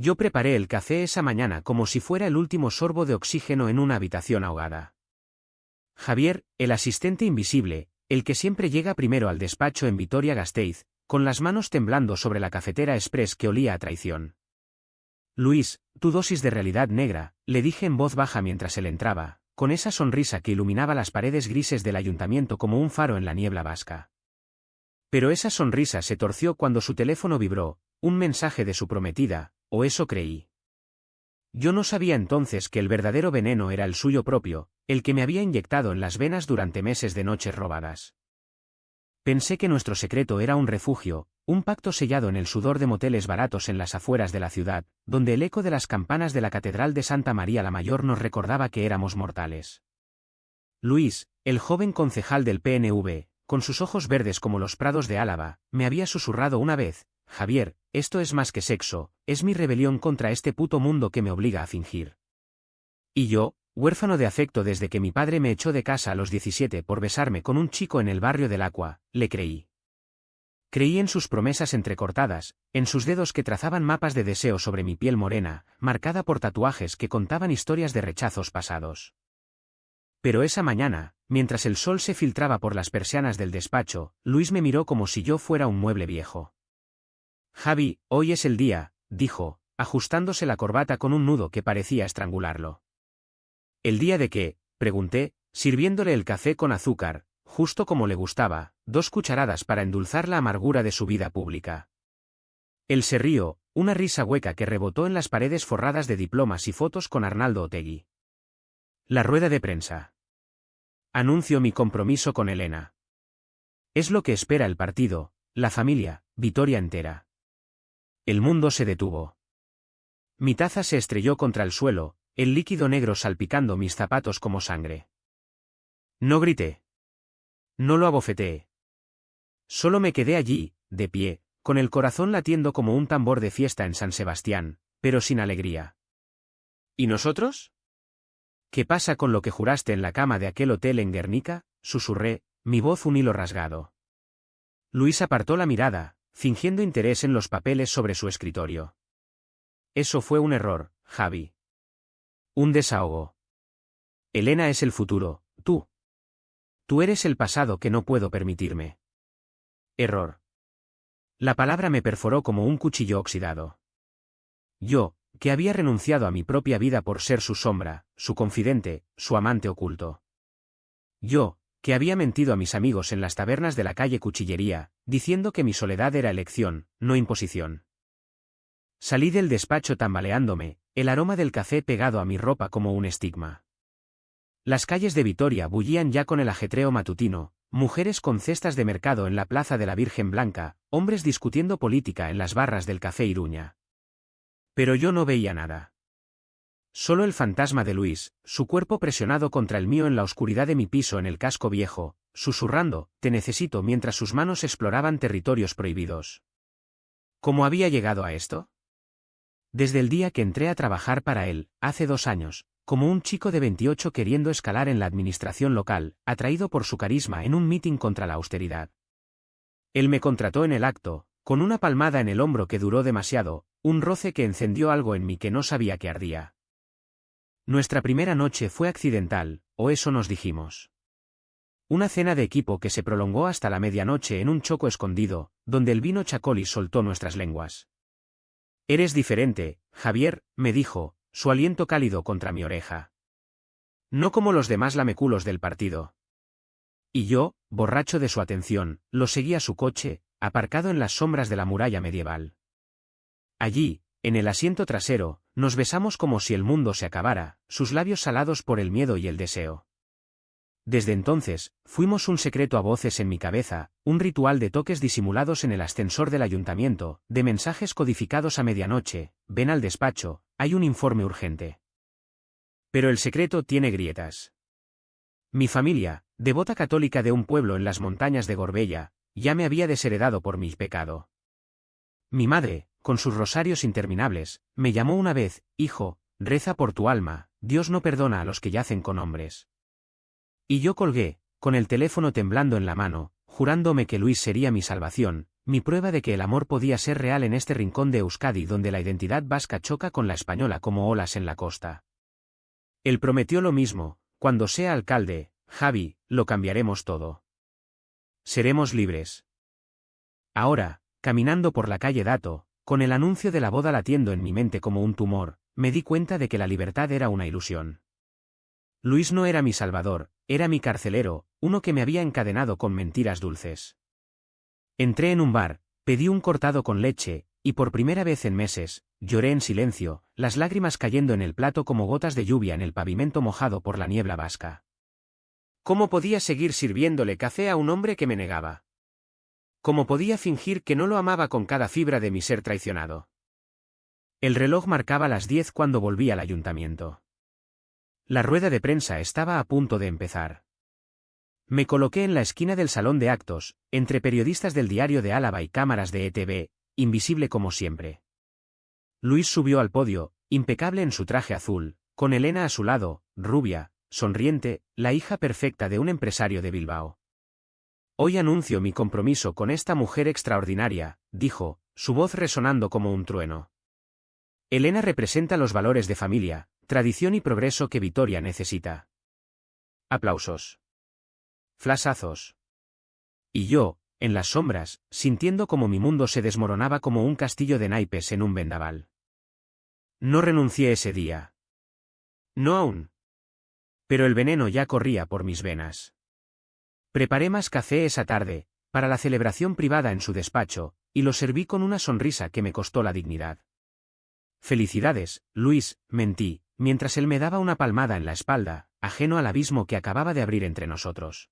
Yo preparé el café esa mañana como si fuera el último sorbo de oxígeno en una habitación ahogada. Javier, el asistente invisible, el que siempre llega primero al despacho en Vitoria-Gasteiz, con las manos temblando sobre la cafetera express que olía a traición. Luis, tu dosis de realidad negra, le dije en voz baja mientras él entraba, con esa sonrisa que iluminaba las paredes grises del ayuntamiento como un faro en la niebla vasca. Pero esa sonrisa se torció cuando su teléfono vibró, un mensaje de su prometida, o eso creí. Yo no sabía entonces que el verdadero veneno era el suyo propio, el que me había inyectado en las venas durante meses de noches robadas. Pensé que nuestro secreto era un refugio, un pacto sellado en el sudor de moteles baratos en las afueras de la ciudad, donde el eco de las campanas de la Catedral de Santa María la Mayor nos recordaba que éramos mortales. Luis, el joven concejal del PNV, con sus ojos verdes como los prados de Álava, me había susurrado una vez: Javier, esto es más que sexo, es mi rebelión contra este puto mundo que me obliga a fingir. Y yo, huérfano de afecto desde que mi padre me echó de casa a los 17 por besarme con un chico en el barrio del Aqua, le creí. Creí en sus promesas entrecortadas, en sus dedos que trazaban mapas de deseo sobre mi piel morena, marcada por tatuajes que contaban historias de rechazos pasados. Pero esa mañana, mientras el sol se filtraba por las persianas del despacho, Luis me miró como si yo fuera un mueble viejo. Javi, hoy es el día, dijo, ajustándose la corbata con un nudo que parecía estrangularlo. ¿El día de qué?, pregunté, sirviéndole el café con azúcar, justo como le gustaba, 2 cucharadas para endulzar la amargura de su vida pública. Él se rió, una risa hueca que rebotó en las paredes forradas de diplomas y fotos con Arnaldo Otegi. La rueda de prensa. Anuncio mi compromiso con Elena. Es lo que espera el partido, la familia, Vitoria entera. El mundo se detuvo. Mi taza se estrelló contra el suelo, el líquido negro salpicando mis zapatos como sangre. No grité. No lo abofeteé. Solo me quedé allí, de pie, con el corazón latiendo como un tambor de fiesta en San Sebastián, pero sin alegría. ¿Y nosotros? ¿Qué pasa con lo que juraste en la cama de aquel hotel en Guernica?, susurré, mi voz un hilo rasgado. Luis apartó la mirada, fingiendo interés en los papeles sobre su escritorio. Eso fue un error, Javi. Un desahogo. Elena es el futuro, tú. Tú eres el pasado que no puedo permitirme. Error. La palabra me perforó como un cuchillo oxidado. Yo, que había renunciado a mi propia vida por ser su sombra, su confidente, su amante oculto. Yo, que había mentido a mis amigos en las tabernas de la calle Cuchillería, diciendo que mi soledad era elección, no imposición. Salí del despacho tambaleándome, el aroma del café pegado a mi ropa como un estigma. Las calles de Vitoria bullían ya con el ajetreo matutino, mujeres con cestas de mercado en la plaza de la Virgen Blanca, hombres discutiendo política en las barras del Café Iruña. Pero yo no veía nada. Solo el fantasma de Luis, su cuerpo presionado contra el mío en la oscuridad de mi piso en el casco viejo, susurrando, te necesito mientras sus manos exploraban territorios prohibidos. ¿Cómo había llegado a esto? Desde el día que entré a trabajar para él, hace 2 años, como un chico de 28 queriendo escalar en la administración local, atraído por su carisma en un mitin contra la austeridad. Él me contrató en el acto, con una palmada en el hombro que duró demasiado, un roce que encendió algo en mí que no sabía que ardía. Nuestra primera noche fue accidental, o eso nos dijimos. Una cena de equipo que se prolongó hasta la medianoche en un choco escondido, donde el vino Chacoli soltó nuestras lenguas. Eres diferente, Javier, me dijo, su aliento cálido contra mi oreja. No como los demás lameculos del partido. Y yo, borracho de su atención, lo seguí a su coche, aparcado en las sombras de la muralla medieval. Allí, en el asiento trasero, nos besamos como si el mundo se acabara, sus labios salados por el miedo y el deseo. Desde entonces, fuimos un secreto a voces en mi cabeza, un ritual de toques disimulados en el ascensor del ayuntamiento, de mensajes codificados a medianoche, ven al despacho, hay un informe urgente. Pero el secreto tiene grietas. Mi familia, devota católica de un pueblo en las montañas de Gorbella, ya me había desheredado por mi pecado. Mi madre, con sus rosarios interminables, me llamó una vez, hijo, reza por tu alma, Dios no perdona a los que yacen con hombres. Y yo colgué, con el teléfono temblando en la mano, jurándome que Luis sería mi salvación, mi prueba de que el amor podía ser real en este rincón de Euskadi donde la identidad vasca choca con la española como olas en la costa. Él prometió lo mismo: cuando sea alcalde, Javi, lo cambiaremos todo. Seremos libres. Ahora, caminando por la calle Dato, con el anuncio de la boda latiendo en mi mente como un tumor, me di cuenta de que la libertad era una ilusión. Luis no era mi salvador, era mi carcelero, uno que me había encadenado con mentiras dulces. Entré en un bar, pedí un cortado con leche, y por primera vez en meses, lloré en silencio, las lágrimas cayendo en el plato como gotas de lluvia en el pavimento mojado por la niebla vasca. ¿Cómo podía seguir sirviéndole café a un hombre que me negaba? ¿Cómo podía fingir que no lo amaba con cada fibra de mi ser traicionado? El reloj marcaba las 10 cuando volví al ayuntamiento. La rueda de prensa estaba a punto de empezar. Me coloqué en la esquina del salón de actos, entre periodistas del Diario de Álava y cámaras de ETV, invisible como siempre. Luis subió al podio, impecable en su traje azul, con Elena a su lado, rubia, sonriente, la hija perfecta de un empresario de Bilbao. Hoy anuncio mi compromiso con esta mujer extraordinaria, dijo, su voz resonando como un trueno. Elena representa los valores de familia, tradición y progreso que Vitoria necesita. Aplausos. Flasazos. Y yo, en las sombras, sintiendo como mi mundo se desmoronaba como un castillo de naipes en un vendaval. No renuncié ese día. No aún. Pero el veneno ya corría por mis venas. Preparé más café esa tarde, para la celebración privada en su despacho, y lo serví con una sonrisa que me costó la dignidad. Felicidades, Luis, mentí, mientras él me daba una palmada en la espalda, ajeno al abismo que acababa de abrir entre nosotros.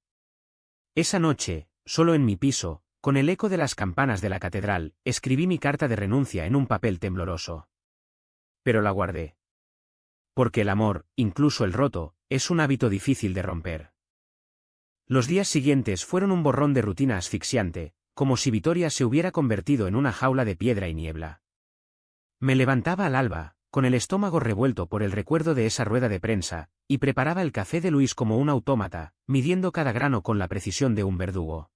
Esa noche, solo en mi piso, con el eco de las campanas de la catedral, escribí mi carta de renuncia en un papel tembloroso. Pero la guardé. Porque el amor, incluso el roto, es un hábito difícil de romper. Los días siguientes fueron un borrón de rutina asfixiante, como si Vitoria se hubiera convertido en una jaula de piedra y niebla. Me levantaba al alba, con el estómago revuelto por el recuerdo de esa rueda de prensa, y preparaba el café de Luis como un autómata, midiendo cada grano con la precisión de un verdugo.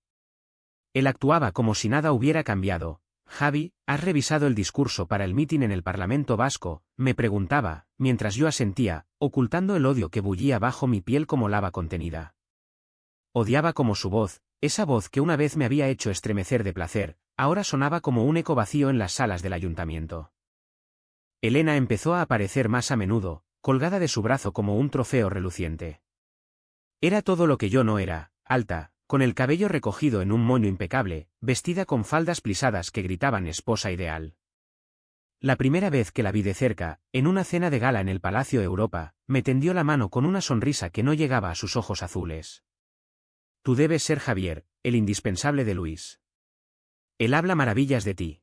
Él actuaba como si nada hubiera cambiado. Javi, ¿has revisado el discurso para el mitin en el Parlamento Vasco?, me preguntaba, mientras yo asentía, ocultando el odio que bullía bajo mi piel como lava contenida. Odiaba como su voz, esa voz que una vez me había hecho estremecer de placer, ahora sonaba como un eco vacío en las salas del ayuntamiento. Elena empezó a aparecer más a menudo, colgada de su brazo como un trofeo reluciente. Era todo lo que yo no era, alta, con el cabello recogido en un moño impecable, vestida con faldas plisadas que gritaban esposa ideal. La primera vez que la vi de cerca, en una cena de gala en el Palacio Europa, me tendió la mano con una sonrisa que no llegaba a sus ojos azules. Tú debes ser Javier, el indispensable de Luis. Él habla maravillas de ti.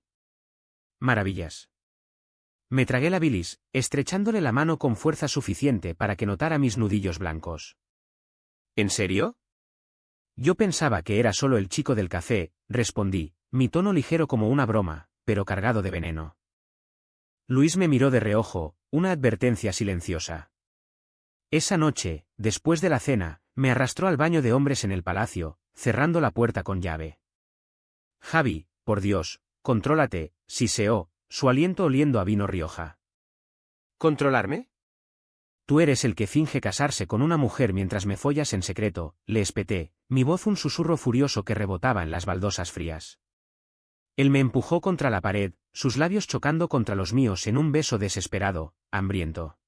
Maravillas. Me tragué la bilis, estrechándole la mano con fuerza suficiente para que notara mis nudillos blancos. ¿En serio? Yo pensaba que era solo el chico del café, respondí, mi tono ligero como una broma, pero cargado de veneno. Luis me miró de reojo, una advertencia silenciosa. Esa noche, después de la cena, me arrastró al baño de hombres en el palacio, cerrando la puerta con llave. Javi, por Dios, contrólate, siseó, su aliento oliendo a vino Rioja. ¿Controlarme? Tú eres el que finge casarse con una mujer mientras me follas en secreto, le espeté, mi voz un susurro furioso que rebotaba en las baldosas frías. Él me empujó contra la pared, sus labios chocando contra los míos en un beso desesperado, hambriento.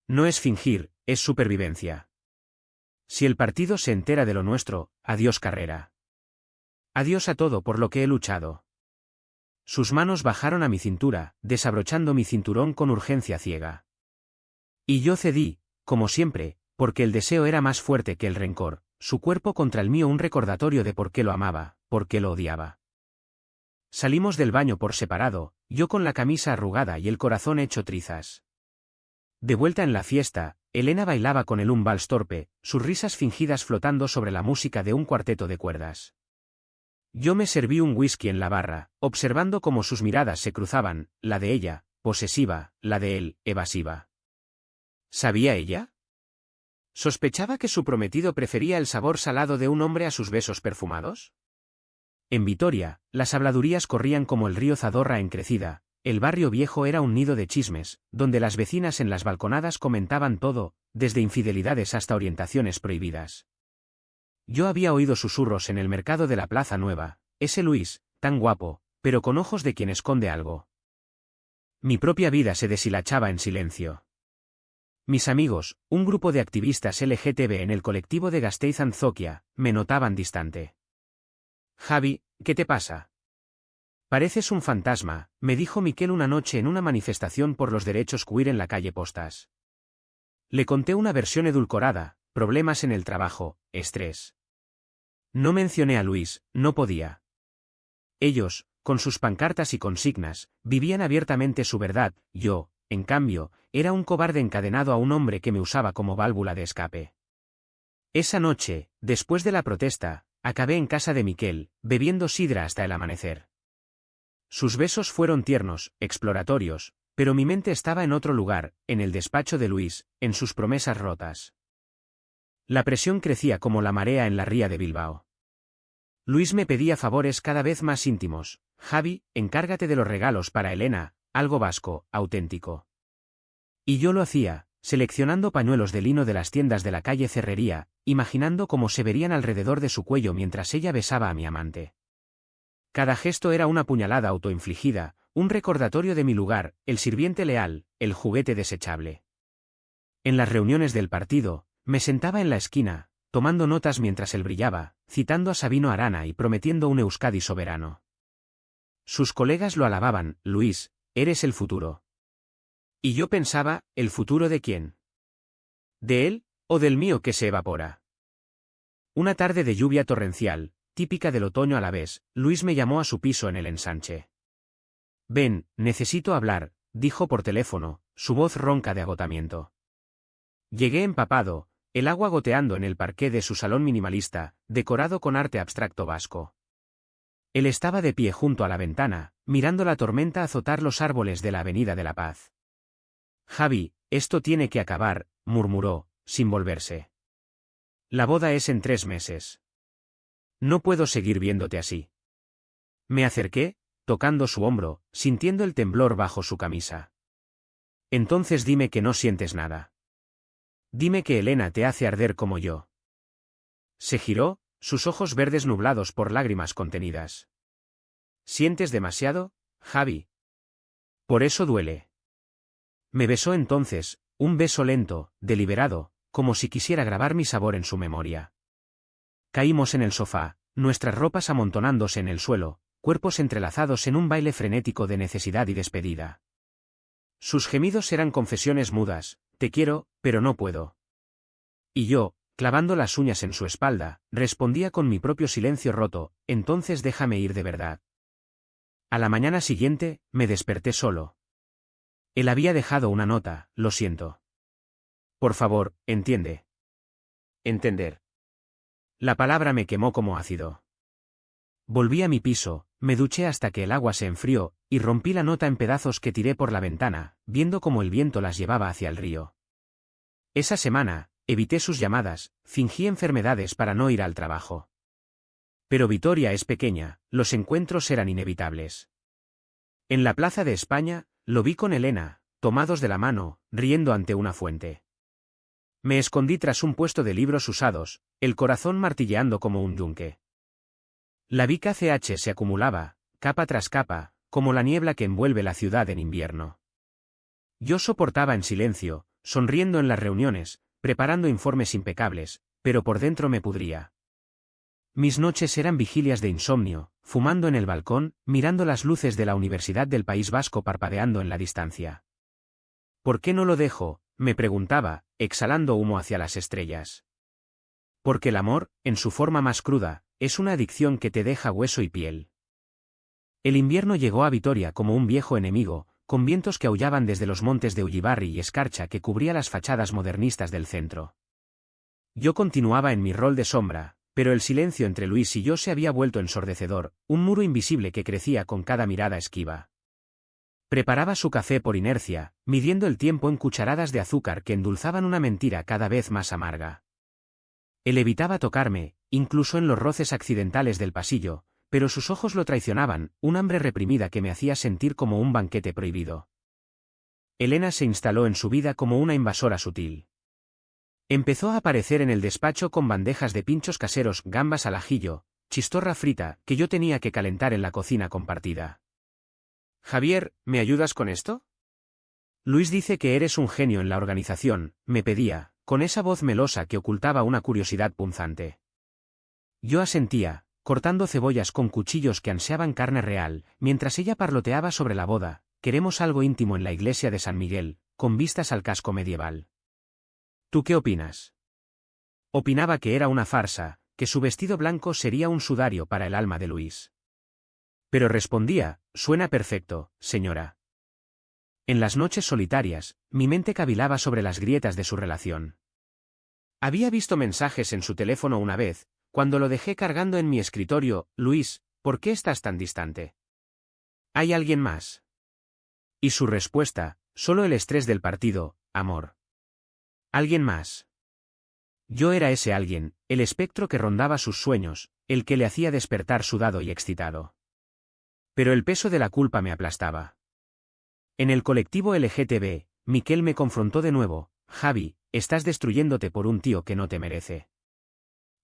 No es fingir, es supervivencia. Si el partido se entera de lo nuestro, adiós carrera. Adiós a todo por lo que he luchado. Sus manos bajaron a mi cintura, desabrochando mi cinturón con urgencia ciega. Y yo cedí, como siempre, porque el deseo era más fuerte que el rencor, su cuerpo contra el mío un recordatorio de por qué lo amaba, por qué lo odiaba. Salimos del baño por separado, yo con la camisa arrugada y el corazón hecho trizas. De vuelta en la fiesta, Elena bailaba con él un vals torpe, sus risas fingidas flotando sobre la música de un cuarteto de cuerdas. Yo me serví un whisky en la barra, observando cómo sus miradas se cruzaban, la de ella, posesiva, la de él, evasiva. ¿Sabía ella? ¿Sospechaba que su prometido prefería el sabor salado de un hombre a sus besos perfumados? En Vitoria, las habladurías corrían como el río Zadorra en crecida, el barrio viejo era un nido de chismes, donde las vecinas en las balconadas comentaban todo, desde infidelidades hasta orientaciones prohibidas. Yo había oído susurros en el mercado de la Plaza Nueva, ese Luis, tan guapo, pero con ojos de quien esconde algo. Mi propia vida se deshilachaba en silencio. Mis amigos, un grupo de activistas LGTB en el colectivo de Gasteiz-Antzoquia, me notaban distante. Javi, ¿qué te pasa? Pareces un fantasma, me dijo Miquel una noche en una manifestación por los derechos queer en la calle Postas. Le conté una versión edulcorada, problemas en el trabajo, estrés. No mencioné a Luis, no podía. Ellos, con sus pancartas y consignas, vivían abiertamente su verdad, yo, en cambio, era un cobarde encadenado a un hombre que me usaba como válvula de escape. Esa noche, después de la protesta, acabé en casa de Miquel, bebiendo sidra hasta el amanecer. Sus besos fueron tiernos, exploratorios, pero mi mente estaba en otro lugar, en el despacho de Luis, en sus promesas rotas. La presión crecía como la marea en la ría de Bilbao. Luis me pedía favores cada vez más íntimos. Javi, encárgate de los regalos para Elena, algo vasco, auténtico. Y yo lo hacía, seleccionando pañuelos de lino de las tiendas de la calle Cerrería, imaginando cómo se verían alrededor de su cuello mientras ella besaba a mi amante. Cada gesto era una puñalada autoinfligida, un recordatorio de mi lugar, el sirviente leal, el juguete desechable. En las reuniones del partido, me sentaba en la esquina, tomando notas mientras él brillaba, citando a Sabino Arana y prometiendo un Euskadi soberano. Sus colegas lo alababan, Luis, eres el futuro. Y yo pensaba, ¿el futuro de quién? ¿De él, o del mío que se evapora? Una tarde de lluvia torrencial, típica del otoño alavés, Luis me llamó a su piso en el Ensanche. Ven, necesito hablar, dijo por teléfono, su voz ronca de agotamiento. Llegué empapado, el agua goteando en el parqué de su salón minimalista, decorado con arte abstracto vasco. Él estaba de pie junto a la ventana, mirando la tormenta azotar los árboles de la Avenida de la Paz. Javi, esto tiene que acabar, murmuró, sin volverse. La boda es en 3 meses. No puedo seguir viéndote así. Me acerqué, tocando su hombro, sintiendo el temblor bajo su camisa. Entonces dime que no sientes nada. Dime que Elena te hace arder como yo. Se giró, sus ojos verdes nublados por lágrimas contenidas. ¿Sientes demasiado, Javi? Por eso duele. Me besó entonces, un beso lento, deliberado, como si quisiera grabar mi sabor en su memoria. Caímos en el sofá, nuestras ropas amontonándose en el suelo, cuerpos entrelazados en un baile frenético de necesidad y despedida. Sus gemidos eran confesiones mudas, te quiero, pero no puedo. Y yo, clavando las uñas en su espalda, respondía con mi propio silencio roto, entonces déjame ir de verdad. A la mañana siguiente, me desperté solo. Él había dejado una nota, lo siento. Por favor, entiende. Entender. La palabra me quemó como ácido. Volví a mi piso, me duché hasta que el agua se enfrió, y rompí la nota en pedazos que tiré por la ventana, viendo cómo el viento las llevaba hacia el río. Esa semana, evité sus llamadas, fingí enfermedades para no ir al trabajo. Pero Vitoria es pequeña, los encuentros eran inevitables. En la Plaza de España, lo vi con Elena, tomados de la mano, riendo ante una fuente. Me escondí tras un puesto de libros usados, el corazón martilleando como un yunque. La vi KCH se acumulaba, capa tras capa, como la niebla que envuelve la ciudad en invierno. Yo soportaba en silencio, sonriendo en las reuniones, preparando informes impecables, pero por dentro me pudría. Mis noches eran vigilias de insomnio, fumando en el balcón, mirando las luces de la Universidad del País Vasco parpadeando en la distancia. ¿Por qué no lo dejo?, me preguntaba, exhalando humo hacia las estrellas. Porque el amor, en su forma más cruda, es una adicción que te deja hueso y piel. El invierno llegó a Vitoria como un viejo enemigo, con vientos que aullaban desde los montes de Ullibarri y escarcha que cubría las fachadas modernistas del centro. Yo continuaba en mi rol de sombra, pero el silencio entre Luis y yo se había vuelto ensordecedor, un muro invisible que crecía con cada mirada esquiva. Preparaba su café por inercia, midiendo el tiempo en cucharadas de azúcar que endulzaban una mentira cada vez más amarga. Él evitaba tocarme, incluso en los roces accidentales del pasillo, pero sus ojos lo traicionaban, un hambre reprimida que me hacía sentir como un banquete prohibido. Elena se instaló en su vida como una invasora sutil. Empezó a aparecer en el despacho con bandejas de pinchos caseros, gambas al ajillo, chistorra frita, que yo tenía que calentar en la cocina compartida. «Javier, ¿me ayudas con esto?» Luis dice que eres un genio en la organización, me pedía, con esa voz melosa que ocultaba una curiosidad punzante. Yo asentía, cortando cebollas con cuchillos que ansiaban carne real, mientras ella parloteaba sobre la boda. Queremos algo íntimo en la iglesia de San Miguel, con vistas al casco medieval. ¿Tú qué opinas? Opinaba que era una farsa, que su vestido blanco sería un sudario para el alma de Luis. Pero respondía, suena perfecto, señora. En las noches solitarias, mi mente cavilaba sobre las grietas de su relación. Había visto mensajes en su teléfono una vez, cuando lo dejé cargando en mi escritorio. Luis, ¿por qué estás tan distante? ¿Hay alguien más? Y su respuesta, solo el estrés del partido, amor. ¿Alguien más? Yo era ese alguien, el espectro que rondaba sus sueños, el que le hacía despertar sudado y excitado. Pero el peso de la culpa me aplastaba. En el colectivo LGTB, Miquel me confrontó de nuevo. Javi, estás destruyéndote por un tío que no te merece.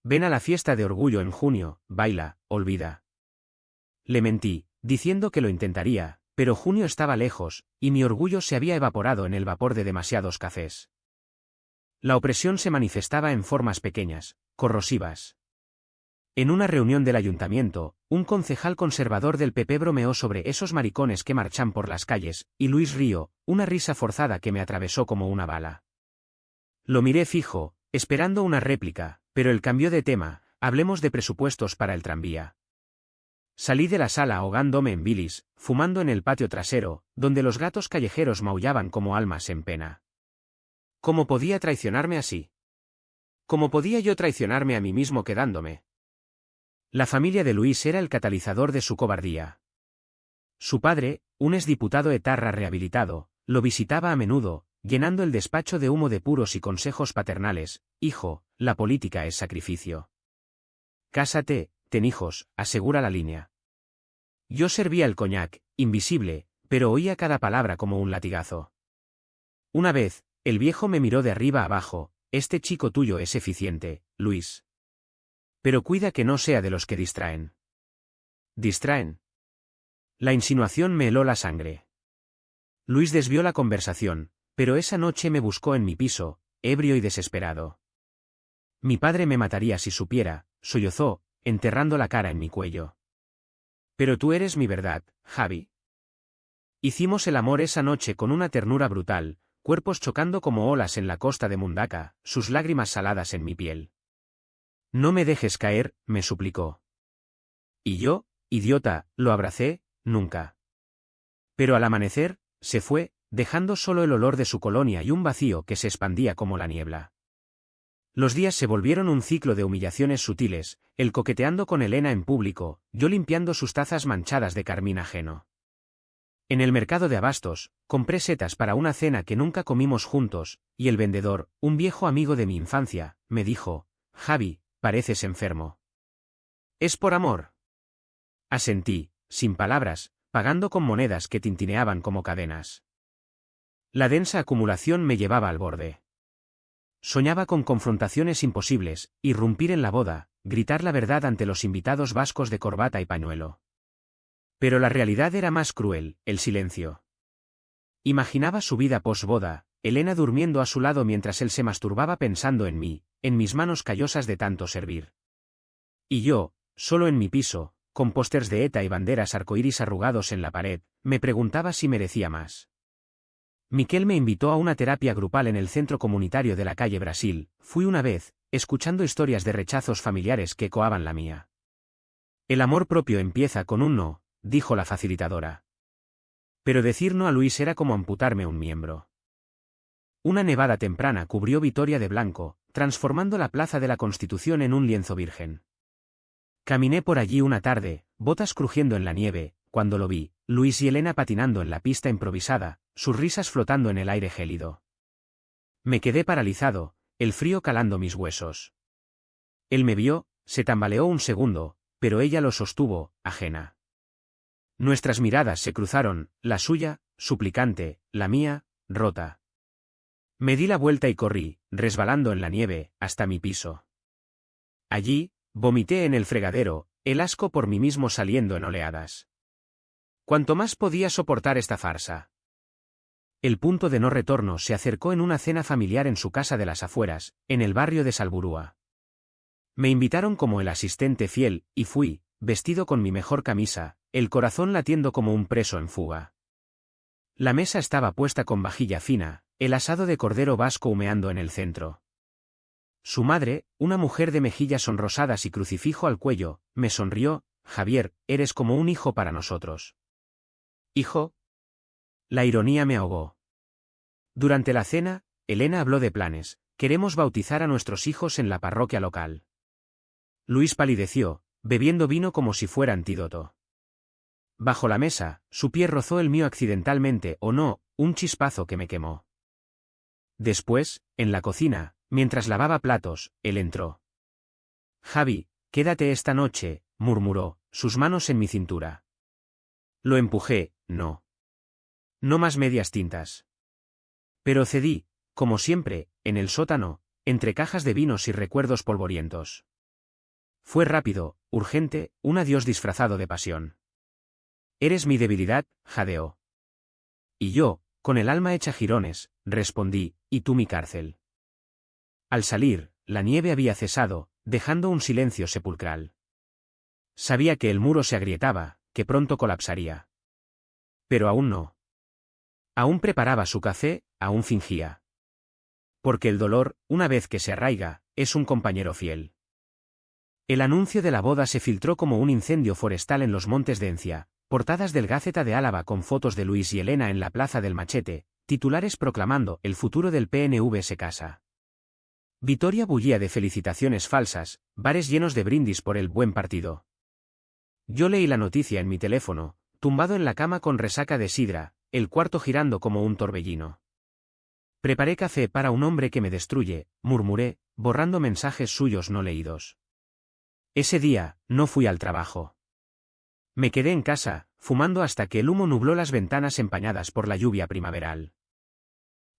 Ven a la fiesta de orgullo en junio, baila, olvida. Le mentí, diciendo que lo intentaría, pero junio estaba lejos, y mi orgullo se había evaporado en el vapor de demasiados cafés. La opresión se manifestaba en formas pequeñas, corrosivas. En una reunión del ayuntamiento, un concejal conservador del PP bromeó sobre esos maricones que marchan por las calles, y Luis rió, una risa forzada que me atravesó como una bala. Lo miré fijo, esperando una réplica, pero él cambió de tema. Hablemos de presupuestos para el tranvía. Salí de la sala ahogándome en bilis, fumando en el patio trasero, donde los gatos callejeros maullaban como almas en pena. ¿Cómo podía traicionarme así? ¿Cómo podía yo traicionarme a mí mismo quedándome? La familia de Luis era el catalizador de su cobardía. Su padre, un exdiputado etarra rehabilitado, lo visitaba a menudo, llenando el despacho de humo de puros y consejos paternales. Hijo, la política es sacrificio. Cásate, ten hijos, asegura la línea. Yo servía el coñac, invisible, pero oía cada palabra como un latigazo. Una vez, el viejo me miró de arriba abajo. Este chico tuyo es eficiente, Luis. Pero cuida que no sea de los que distraen. ¿Distraen? La insinuación me heló la sangre. Luis desvió la conversación, pero esa noche me buscó en mi piso, ebrio y desesperado. Mi padre me mataría si supiera, sollozó, enterrando la cara en mi cuello. Pero tú eres mi verdad, Javi. Hicimos el amor esa noche con una ternura brutal, cuerpos chocando como olas en la costa de Mundaka, sus lágrimas saladas en mi piel. No me dejes caer, me suplicó. Y yo, idiota, lo abracé, nunca. Pero al amanecer, se fue, dejando solo el olor de su colonia y un vacío que se expandía como la niebla. Los días se volvieron un ciclo de humillaciones sutiles, él coqueteando con Elena en público, yo limpiando sus tazas manchadas de carmín ajeno. En el mercado de abastos, compré setas para una cena que nunca comimos juntos, y el vendedor, un viejo amigo de mi infancia, me dijo: Javi, pareces enfermo. ¿Es por amor? Asentí, sin palabras, pagando con monedas que tintineaban como cadenas. La densa acumulación me llevaba al borde. Soñaba con confrontaciones imposibles, irrumpir en la boda, gritar la verdad ante los invitados vascos de corbata y pañuelo. Pero la realidad era más cruel, el silencio. Imaginaba su vida posboda, Elena durmiendo a su lado mientras él se masturbaba pensando en mí, en mis manos callosas de tanto servir. Y yo, solo en mi piso, con pósters de ETA y banderas arcoíris arrugados en la pared, me preguntaba si merecía más. Miquel me invitó a una terapia grupal en el centro comunitario de la calle Brasil. Fui una vez, escuchando historias de rechazos familiares que ecoaban la mía. El amor propio empieza con un no, dijo la facilitadora. Pero decir no a Luis era como amputarme un miembro. Una nevada temprana cubrió Vitoria de blanco, transformando la Plaza de la Constitución en un lienzo virgen. Caminé por allí una tarde, botas crujiendo en la nieve, cuando lo vi, Luis y Elena patinando en la pista improvisada, sus risas flotando en el aire gélido. Me quedé paralizado, el frío calando mis huesos. Él me vio, se tambaleó un segundo, pero ella lo sostuvo, ajena. Nuestras miradas se cruzaron, la suya, suplicante, la mía, rota. Me di la vuelta y corrí, resbalando en la nieve, hasta mi piso. Allí, vomité en el fregadero, el asco por mí mismo saliendo en oleadas. ¿Cuánto más podía soportar esta farsa? El punto de no retorno se acercó en una cena familiar en su casa de las afueras, en el barrio de Salburúa. Me invitaron como el asistente fiel, y fui, vestido con mi mejor camisa, el corazón latiendo como un preso en fuga. La mesa estaba puesta con vajilla fina, el asado de cordero vasco humeando en el centro. Su madre, una mujer de mejillas sonrosadas y crucifijo al cuello, me sonrió: Javier, eres como un hijo para nosotros. ¿Hijo? La ironía me ahogó. Durante la cena, Elena habló de planes: queremos bautizar a nuestros hijos en la parroquia local. Luis palideció, bebiendo vino como si fuera antídoto. Bajo la mesa, su pie rozó el mío accidentalmente, o no, un chispazo que me quemó. Después, en la cocina, mientras lavaba platos, él entró. Javi, quédate esta noche, murmuró, sus manos en mi cintura. Lo empujé: no. No más medias tintas. Pero cedí, como siempre, en el sótano, entre cajas de vinos y recuerdos polvorientos. Fue rápido, urgente, un adiós disfrazado de pasión. Eres mi debilidad, jadeó. Y yo, con el alma hecha jirones, respondí: y tú mi cárcel. Al salir, la nieve había cesado, dejando un silencio sepulcral. Sabía que el muro se agrietaba, que pronto colapsaría. Pero aún no. Aún preparaba su café, aún fingía. Porque el dolor, una vez que se arraiga, es un compañero fiel. El anuncio de la boda se filtró como un incendio forestal en los montes de Encia, portadas del Gáceta de Álava con fotos de Luis y Elena en la Plaza del Machete, titulares proclamando: el futuro del PNV se casa. Vitoria bullía de felicitaciones falsas, bares llenos de brindis por el buen partido. Yo leí la noticia en mi teléfono, tumbado en la cama con resaca de sidra, el cuarto girando como un torbellino. Preparé café para un hombre que me destruye, murmuré, borrando mensajes suyos no leídos. Ese día, no fui al trabajo. Me quedé en casa, fumando hasta que el humo nubló las ventanas empañadas por la lluvia primaveral.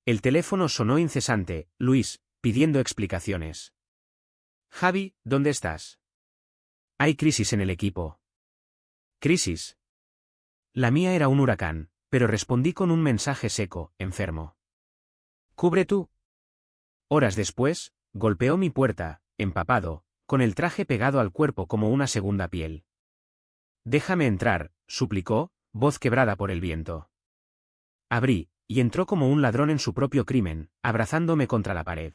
El teléfono sonó incesante: Luis, pidiendo explicaciones. Javi, ¿dónde estás? Hay crisis en el equipo. ¿Crisis? La mía era un huracán, pero respondí con un mensaje seco: enfermo. ¿Cubre tú? Horas después, golpeó mi puerta, empapado, con el traje pegado al cuerpo como una segunda piel. Déjame entrar, suplicó, voz quebrada por el viento. Abrí, y entró como un ladrón en su propio crimen, abrazándome contra la pared.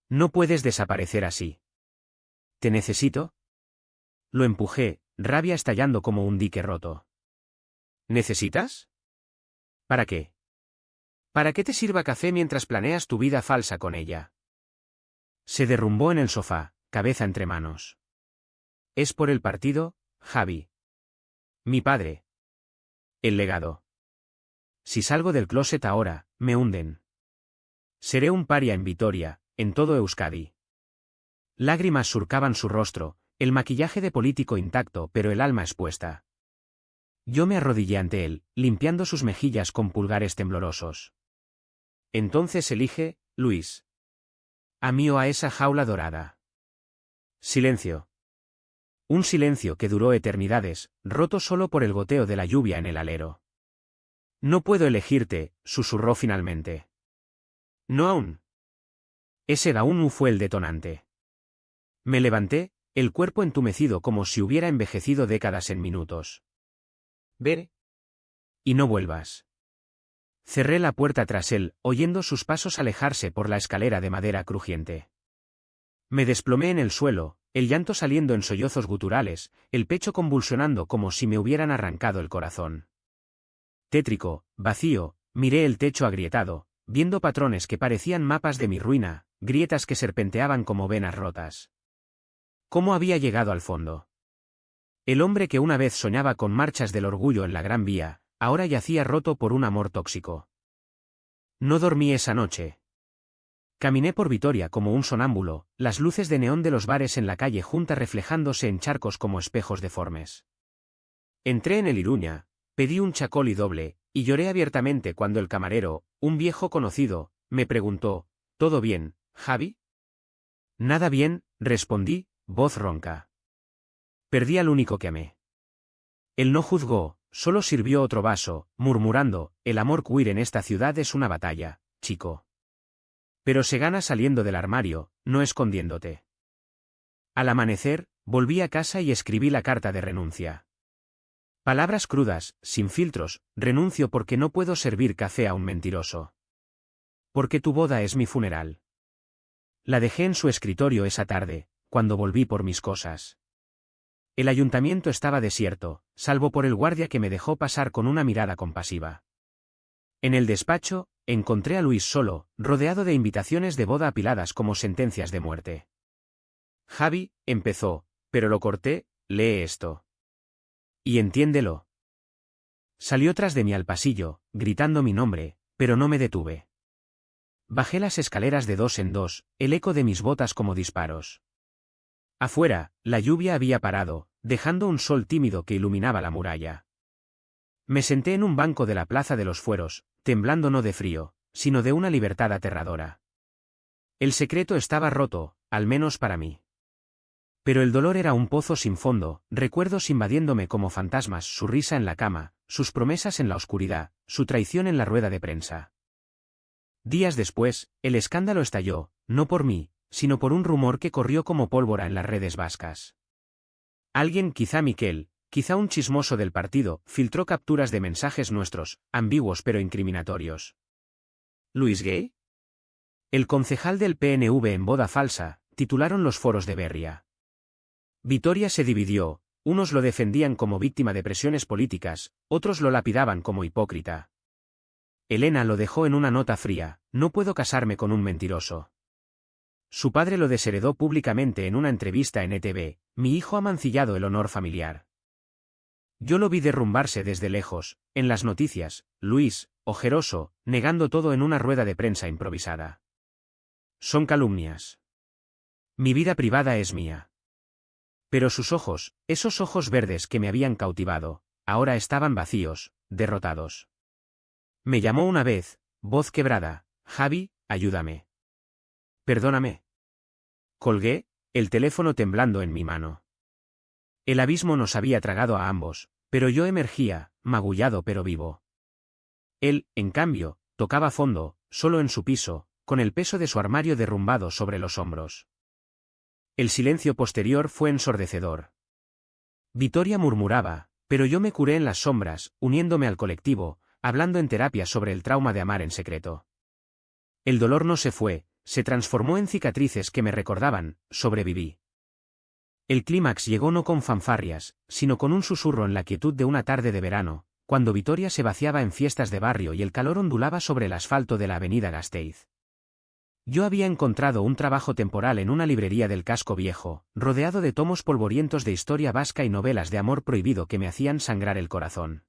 No puedes desaparecer así. ¿Te necesito? Lo empujé, rabia estallando como un dique roto. ¿Necesitas? ¿Para qué? ¿Para qué te sirva café mientras planeas tu vida falsa con ella? Se derrumbó en el sofá, cabeza entre manos. Es por el partido, Javi. Mi padre. El legado. Si salgo del closet ahora, me hunden. Seré un paria en Vitoria, en todo Euskadi. Lágrimas surcaban su rostro, el maquillaje de político intacto pero el alma expuesta. Yo me arrodillé ante él, limpiando sus mejillas con pulgares temblorosos. Entonces elige, Luis. A mí o a esa jaula dorada. Silencio. Un silencio que duró eternidades, roto solo por el goteo de la lluvia en el alero. No puedo elegirte, susurró finalmente. No aún. Ese aún fue el detonante. Me levanté, el cuerpo entumecido como si hubiera envejecido décadas en minutos. Ver. Y no vuelvas. Cerré la puerta tras él, oyendo sus pasos alejarse por la escalera de madera crujiente. Me desplomé en el suelo, el llanto saliendo en sollozos guturales, el pecho convulsionando como si me hubieran arrancado el corazón. Tétrico, vacío, miré el techo agrietado, viendo patrones que parecían mapas de mi ruina, grietas que serpenteaban como venas rotas. ¿Cómo había llegado al fondo? El hombre que una vez soñaba con marchas del orgullo en la Gran Vía, ahora yacía roto por un amor tóxico. No dormí esa noche. Caminé por Vitoria como un sonámbulo, las luces de neón de los bares en la calle Junta reflejándose en charcos como espejos deformes. Entré en el Iruña, pedí un chacoli doble, y lloré abiertamente cuando el camarero, un viejo conocido, me preguntó, ¿todo bien, Javi? Nada bien, respondí, voz ronca. Perdí al único que amé. Él no juzgó, solo sirvió otro vaso, murmurando, el amor queer en esta ciudad es una batalla, chico. Pero se gana saliendo del armario, no escondiéndote. Al amanecer, volví a casa y escribí la carta de renuncia. Palabras crudas, sin filtros, renuncio porque no puedo servir café a un mentiroso. Porque tu boda es mi funeral. La dejé en su escritorio esa tarde, cuando volví por mis cosas. El ayuntamiento estaba desierto, salvo por el guardia que me dejó pasar con una mirada compasiva. En el despacho, encontré a Luis solo, rodeado de invitaciones de boda apiladas como sentencias de muerte. Javi, empezó, pero lo corté, lee esto. Y entiéndelo. Salió tras de mí al pasillo, gritando mi nombre, pero no me detuve. Bajé las escaleras de dos en dos, el eco de mis botas como disparos. Afuera, la lluvia había parado, dejando un sol tímido que iluminaba la muralla. Me senté en un banco de la Plaza de los Fueros, temblando no de frío, sino de una libertad aterradora. El secreto estaba roto, al menos para mí. Pero el dolor era un pozo sin fondo, recuerdos invadiéndome como fantasmas, su risa en la cama, sus promesas en la oscuridad, su traición en la rueda de prensa. Días después, el escándalo estalló, no por mí, sino por un rumor que corrió como pólvora en las redes vascas. Alguien, quizá Miquel, quizá un chismoso del partido, filtró capturas de mensajes nuestros, ambiguos pero incriminatorios. ¿Luis Gay? El concejal del PNV en boda falsa, titularon los foros de Berria. Vitoria se dividió, unos lo defendían como víctima de presiones políticas, otros lo lapidaban como hipócrita. Elena lo dejó en una nota fría, no puedo casarme con un mentiroso. Su padre lo desheredó públicamente en una entrevista en ETV, mi hijo ha mancillado el honor familiar. Yo lo vi derrumbarse desde lejos, en las noticias, Luis, ojeroso, negando todo en una rueda de prensa improvisada. Son calumnias. Mi vida privada es mía. Pero sus ojos, esos ojos verdes que me habían cautivado, ahora estaban vacíos, derrotados. Me llamó una vez, voz quebrada, Javi, ayúdame. Perdóname. Colgué, el teléfono temblando en mi mano. El abismo nos había tragado a ambos, pero yo emergía, magullado pero vivo. Él, en cambio, tocaba fondo, solo en su piso, con el peso de su armario derrumbado sobre los hombros. El silencio posterior fue ensordecedor. Vitoria murmuraba, pero yo me curé en las sombras, uniéndome al colectivo, hablando en terapia sobre el trauma de amar en secreto. El dolor no se fue, se transformó en cicatrices que me recordaban, sobreviví. El clímax llegó no con fanfarrias, sino con un susurro en la quietud de una tarde de verano, cuando Vitoria se vaciaba en fiestas de barrio y el calor ondulaba sobre el asfalto de la avenida Gasteiz. Yo había encontrado un trabajo temporal en una librería del casco viejo, rodeado de tomos polvorientos de historia vasca y novelas de amor prohibido que me hacían sangrar el corazón.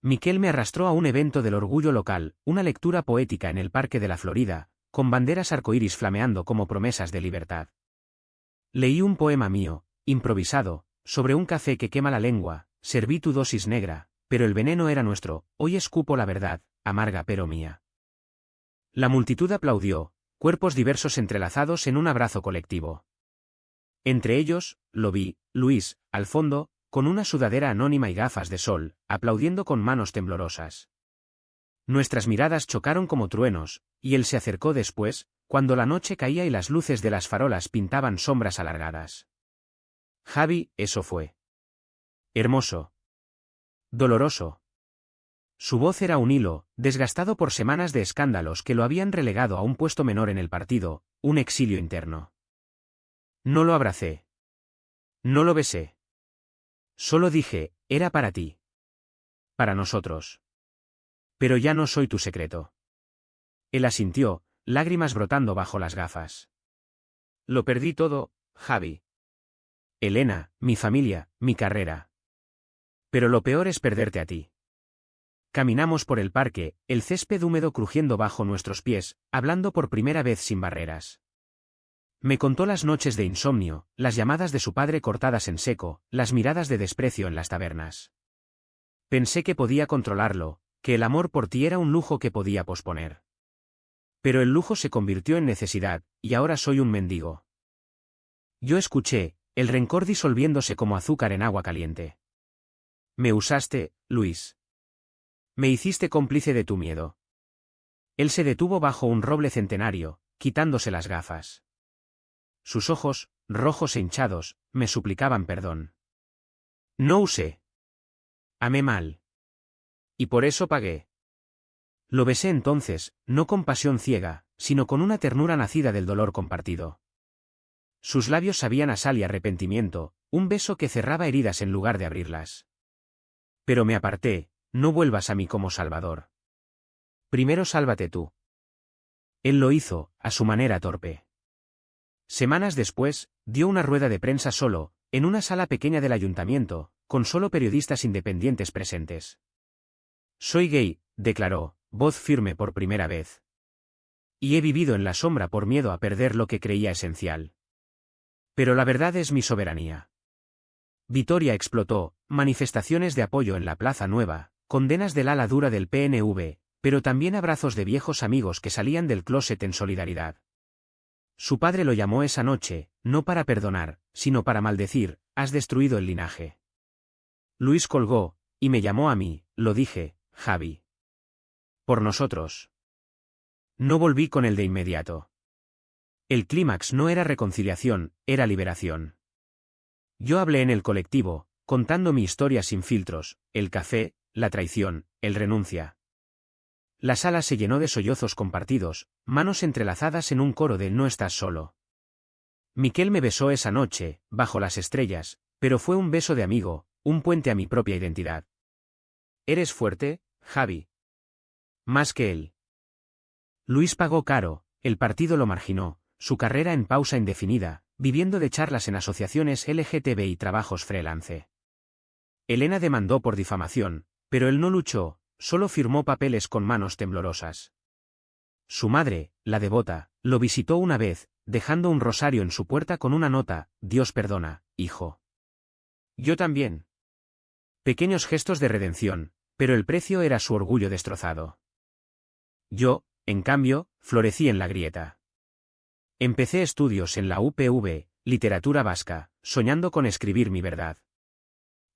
Miquel me arrastró a un evento del orgullo local, una lectura poética en el Parque de la Florida, con banderas arcoíris flameando como promesas de libertad. Leí un poema mío, improvisado, sobre un café que quema la lengua, serví tu dosis negra, pero el veneno era nuestro, hoy escupo la verdad, amarga pero mía. La multitud aplaudió, cuerpos diversos entrelazados en un abrazo colectivo. Entre ellos, lo vi, Luis, al fondo, con una sudadera anónima y gafas de sol, aplaudiendo con manos temblorosas. Nuestras miradas chocaron como truenos, y él se acercó después, cuando la noche caía y las luces de las farolas pintaban sombras alargadas. Javi, eso fue. Hermoso. Doloroso. Su voz era un hilo, desgastado por semanas de escándalos que lo habían relegado a un puesto menor en el partido, un exilio interno. No lo abracé. No lo besé. Solo dije, era para ti. Para nosotros. Pero ya no soy tu secreto. Él asintió, lágrimas brotando bajo las gafas. Lo perdí todo, Javi. Elena, mi familia, mi carrera. Pero lo peor es perderte a ti. Caminamos por el parque, el césped húmedo crujiendo bajo nuestros pies, hablando por primera vez sin barreras. Me contó las noches de insomnio, las llamadas de su padre cortadas en seco, las miradas de desprecio en las tabernas. Pensé que podía controlarlo, que el amor por ti era un lujo que podía posponer. Pero el lujo se convirtió en necesidad, y ahora soy un mendigo. Yo escuché, el rencor disolviéndose como azúcar en agua caliente. Me usaste, Luis. Me hiciste cómplice de tu miedo. Él se detuvo bajo un roble centenario, quitándose las gafas. Sus ojos, rojos e hinchados, me suplicaban perdón. No usé. Amé mal. Y por eso pagué. Lo besé entonces, no con pasión ciega, sino con una ternura nacida del dolor compartido. Sus labios sabían a sal y arrepentimiento, un beso que cerraba heridas en lugar de abrirlas. Pero me aparté, no vuelvas a mí como salvador. Primero sálvate tú. Él lo hizo, a su manera torpe. Semanas después, dio una rueda de prensa solo, en una sala pequeña del ayuntamiento, con solo periodistas independientes presentes. Soy gay, declaró, voz firme por primera vez. Y he vivido en la sombra por miedo a perder lo que creía esencial. Pero la verdad es mi soberanía. Vitoria explotó, manifestaciones de apoyo en la Plaza Nueva, condenas del ala dura del PNV, pero también abrazos de viejos amigos que salían del closet en solidaridad. Su padre lo llamó esa noche, no para perdonar, sino para maldecir, has destruido el linaje. Luis colgó, y me llamó a mí, lo dije, Javi. Por nosotros. No volví con él de inmediato. El clímax no era reconciliación, era liberación. Yo hablé en el colectivo, contando mi historia sin filtros, el café, la traición, el renuncia. La sala se llenó de sollozos compartidos, manos entrelazadas en un coro de no estás solo. Miquel me besó esa noche, bajo las estrellas, pero fue un beso de amigo, un puente a mi propia identidad. ¿Eres fuerte, Javi? Más que él. Luis pagó caro, el partido lo marginó, su carrera en pausa indefinida, viviendo de charlas en asociaciones LGTB y trabajos freelance. Elena demandó por difamación, pero él no luchó, solo firmó papeles con manos temblorosas. Su madre, la devota, lo visitó una vez, dejando un rosario en su puerta con una nota, Dios perdona, hijo. Yo también. Pequeños gestos de redención, pero el precio era su orgullo destrozado. Yo, en cambio, florecí en la grieta. Empecé estudios en la UPV, literatura vasca, soñando con escribir mi verdad.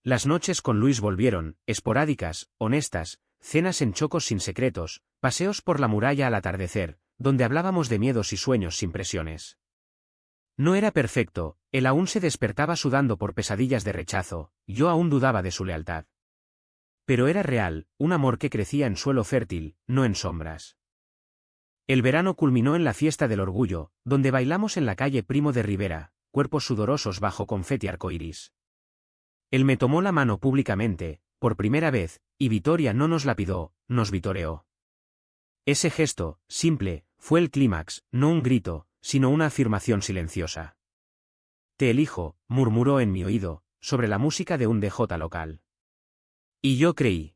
Las noches con Luis volvieron, esporádicas, honestas, cenas en chocos sin secretos, paseos por la muralla al atardecer, donde hablábamos de miedos y sueños sin presiones. No era perfecto, él aún se despertaba sudando por pesadillas de rechazo, yo aún dudaba de su lealtad. Pero era real, un amor que crecía en suelo fértil, no en sombras. El verano culminó en la fiesta del orgullo, donde bailamos en la calle Primo de Rivera, cuerpos sudorosos bajo confeti arcoíris. Él me tomó la mano públicamente, por primera vez, y Vitoria no nos lapidó, nos vitoreó. Ese gesto, simple, fue el clímax, no un grito, sino una afirmación silenciosa. Te elijo, murmuró en mi oído, sobre la música de un DJ local. Y yo creí.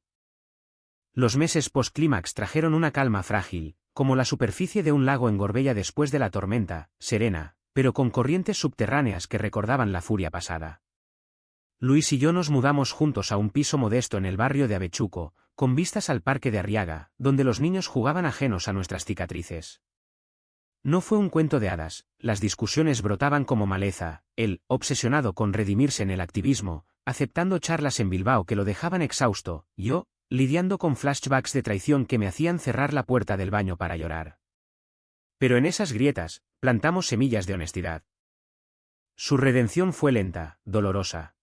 Los meses post-clímax trajeron una calma frágil, como la superficie de un lago en Gorbella después de la tormenta, serena, pero con corrientes subterráneas que recordaban la furia pasada. Luis y yo nos mudamos juntos a un piso modesto en el barrio de Avechuco, con vistas al parque de Arriaga, donde los niños jugaban ajenos a nuestras cicatrices. No fue un cuento de hadas, las discusiones brotaban como maleza, él, obsesionado con redimirse en el activismo, aceptando charlas en Bilbao que lo dejaban exhausto, yo, lidiando con flashbacks de traición que me hacían cerrar la puerta del baño para llorar. Pero en esas grietas, plantamos semillas de honestidad. Su redención fue lenta, dolorosa.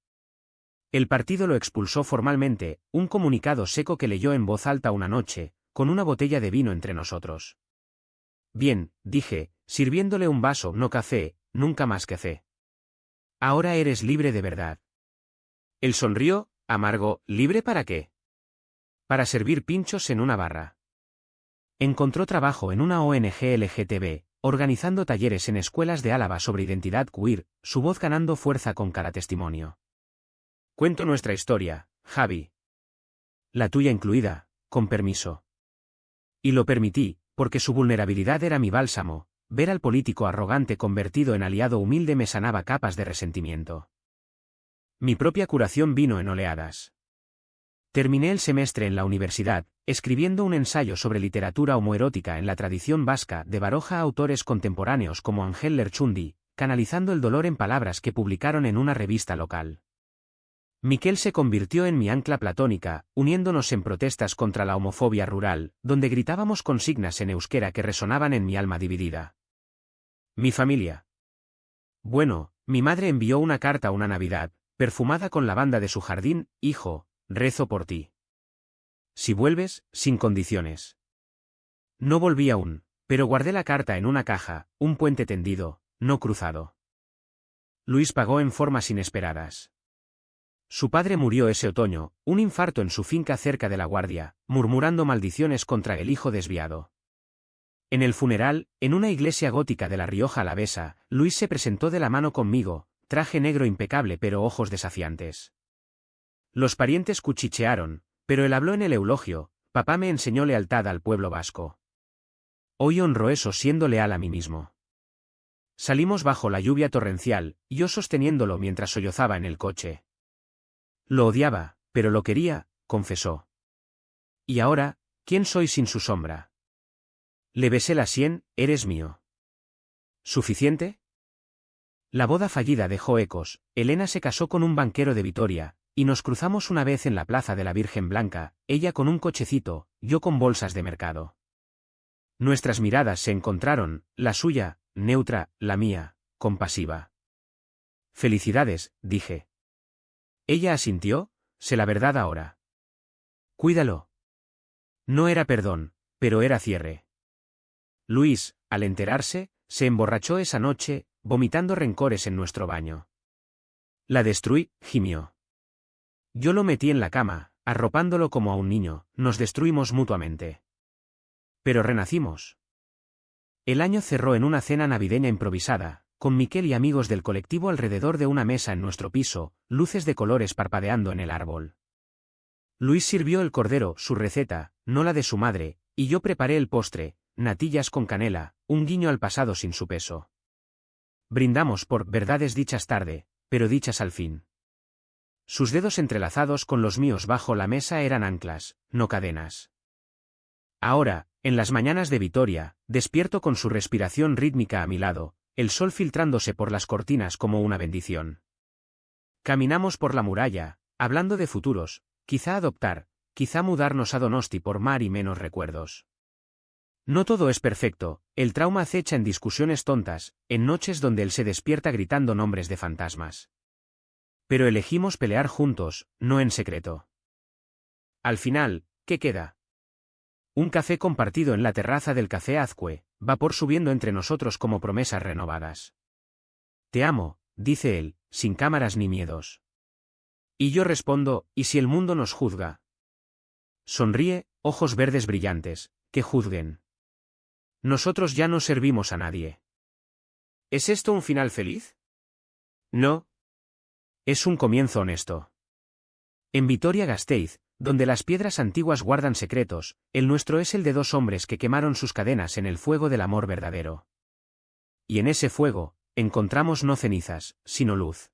El partido lo expulsó formalmente, un comunicado seco que leyó en voz alta una noche, con una botella de vino entre nosotros. Bien, dije, sirviéndole un vaso, no café, nunca más café. Ahora eres libre de verdad. Él sonrió, amargo, ¿libre para qué? Para servir pinchos en una barra. Encontró trabajo en una ONG LGTB, organizando talleres en escuelas de Álava sobre identidad queer, su voz ganando fuerza con cada testimonio. Cuento nuestra historia, Javi. La tuya incluida, con permiso. Y lo permití, porque su vulnerabilidad era mi bálsamo. Ver al político arrogante convertido en aliado humilde me sanaba capas de resentimiento. Mi propia curación vino en oleadas. Terminé el semestre en la universidad, escribiendo un ensayo sobre literatura homoerótica en la tradición vasca de Baroja a autores contemporáneos como Ángel Lerchundi, canalizando el dolor en palabras que publicaron en una revista local. Miquel se convirtió en mi ancla platónica, uniéndonos en protestas contra la homofobia rural, donde gritábamos consignas en euskera que resonaban en mi alma dividida. Mi familia. Bueno, mi madre envió una carta una Navidad, perfumada con lavanda de su jardín: hijo, rezo por ti. Si vuelves, sin condiciones. No volví aún, pero guardé la carta en una caja, un puente tendido, no cruzado. Luis pagó en formas inesperadas. Su padre murió ese otoño, un infarto en su finca cerca de La Guardia, murmurando maldiciones contra el hijo desviado. En el funeral, en una iglesia gótica de La Rioja Alavesa, Luis se presentó de la mano conmigo, traje negro impecable pero ojos desafiantes. Los parientes cuchichearon, pero él habló en el eulogio: papá me enseñó lealtad al pueblo vasco. Hoy honro eso siendo leal a mí mismo. Salimos bajo la lluvia torrencial, yo sosteniéndolo mientras sollozaba en el coche. Lo odiaba, pero lo quería, confesó. Y ahora, ¿quién soy sin su sombra? Le besé la sien: eres mío. ¿Suficiente? La boda fallida dejó ecos. Elena se casó con un banquero de Vitoria, y nos cruzamos una vez en la plaza de la Virgen Blanca, ella con un cochecito, yo con bolsas de mercado. Nuestras miradas se encontraron, la suya, neutra, la mía, compasiva. Felicidades, dije. Ella asintió: sé la verdad ahora. Cuídalo. No era perdón, pero era cierre. Luis, al enterarse, se emborrachó esa noche, vomitando rencores en nuestro baño. La destruí, gimió. Yo lo metí en la cama, arropándolo como a un niño, nos destruimos mutuamente. Pero renacimos. El año cerró en una cena navideña improvisada, con Miquel y amigos del colectivo alrededor de una mesa en nuestro piso, luces de colores parpadeando en el árbol. Luis sirvió el cordero, su receta, no la de su madre, y yo preparé el postre, natillas con canela, un guiño al pasado sin su peso. Brindamos por verdades dichas tarde, pero dichas al fin. Sus dedos entrelazados con los míos bajo la mesa eran anclas, no cadenas. Ahora, en las mañanas de Vitoria, despierto con su respiración rítmica a mi lado, el sol filtrándose por las cortinas como una bendición. Caminamos por la muralla, hablando de futuros, quizá adoptar, quizá mudarnos a Donosti por mar y menos recuerdos. No todo es perfecto, el trauma acecha en discusiones tontas, en noches donde él se despierta gritando nombres de fantasmas. Pero elegimos pelear juntos, no en secreto. Al final, ¿qué queda? Un café compartido en la terraza del Café Azcue, vapor subiendo entre nosotros como promesas renovadas. Te amo, dice él, sin cámaras ni miedos. Y yo respondo: ¿y si el mundo nos juzga? Sonríe, ojos verdes brillantes: que juzguen. Nosotros ya no servimos a nadie. ¿Es esto un final feliz? No. Es un comienzo honesto. En Vitoria-Gasteiz, donde las piedras antiguas guardan secretos, el nuestro es el de dos hombres que quemaron sus cadenas en el fuego del amor verdadero. Y en ese fuego, encontramos no cenizas, sino luz.